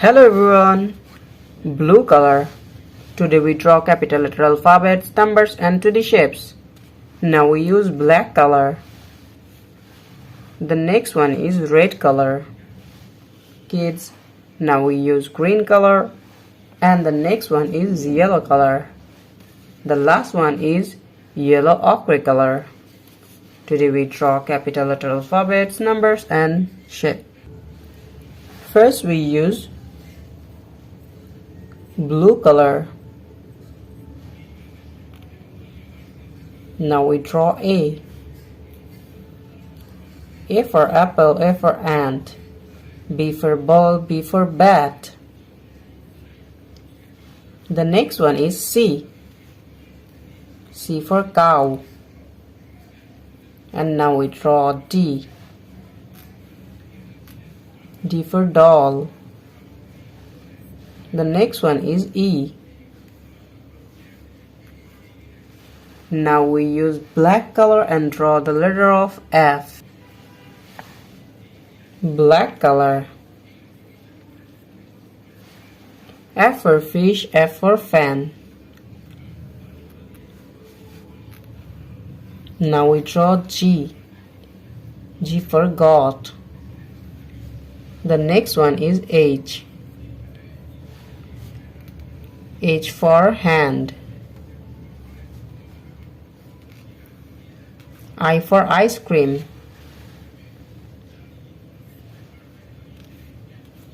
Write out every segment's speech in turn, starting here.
Hello everyone, blue color. Today we draw capital letter alphabets, numbers and 2D shapes. Now we use black color. The next one is red color. Kids, now we use green color. And the next one is yellow color. The last one is yellow ochre color. Today we draw capital letter alphabets, numbers and shape. First we use blue color. Now we draw A. A for apple, A for ant. B for ball, B for bat. The next one is C. C for cow. And now we draw D. D for doll. The next one is E. Now we use black color and draw the letter of F. Black color. F for fish, F for fan. Now we draw G. G for God. The next one is H. H for hand. I for ice cream.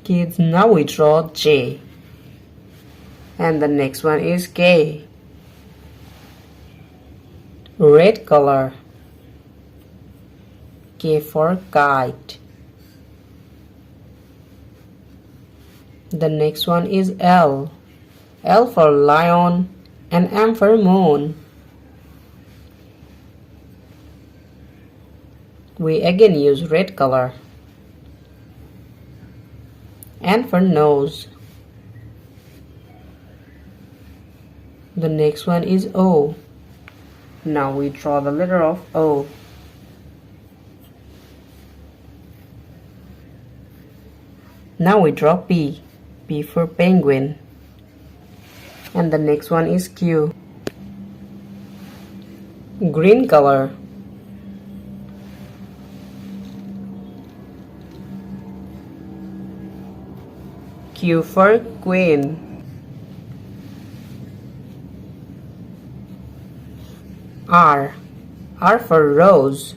Kids, now we draw J. And the next one is K. Red color. K for kite. The next one is L. L for lion and M for moon. We again use red color. N for nose. The next one is O. Now we draw the letter of O. Now we draw P. P for penguin. And the next one is Q. Green color. Q for queen. R. R for rose.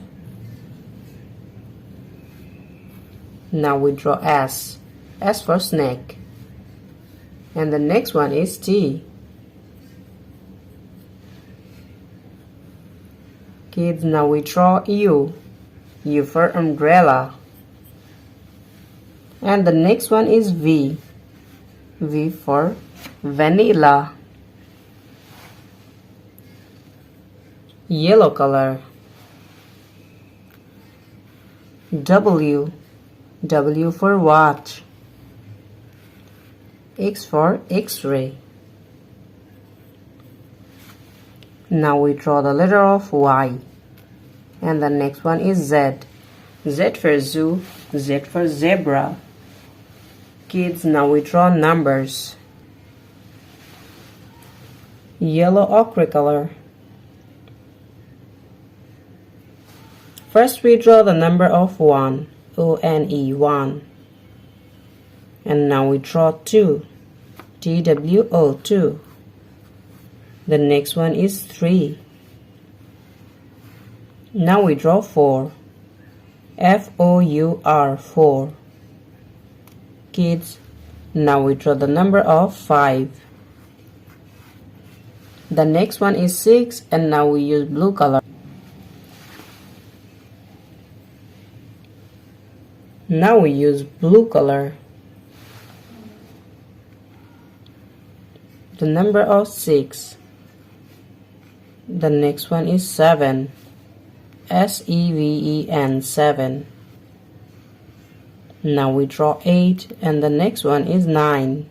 Now we draw S. S for snake. And the next one is T. Kids, now we draw U. U for umbrella. And the next one is V. V for vanilla. Yellow color. W. W for watch. X for X-ray. Now we draw the letter of Y. And the next one is Z. Z for zoo, Z for zebra. Kids, now we draw numbers. Yellow ochre color. First we draw the number of 1, O-N-E, 1. And now we draw 2, T-W-O, 2. The next one is 3. Now we draw 4, F-O-U-R, 4. Kids, now we draw the number of 5. The next one is 6 and now we use blue color. Now we use blue color. The number of 6. The next one is 7. S-E-V-E-N, 7. Now we draw 8 and the next one is 9.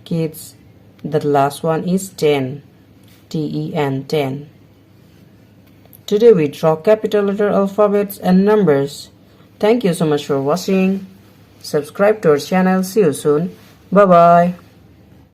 Kids, the last one is 10. T-E-N, 10. Today we draw capital letter alphabets and numbers. Thank you so much for watching. Subscribe to our channel. See you soon. Bye bye.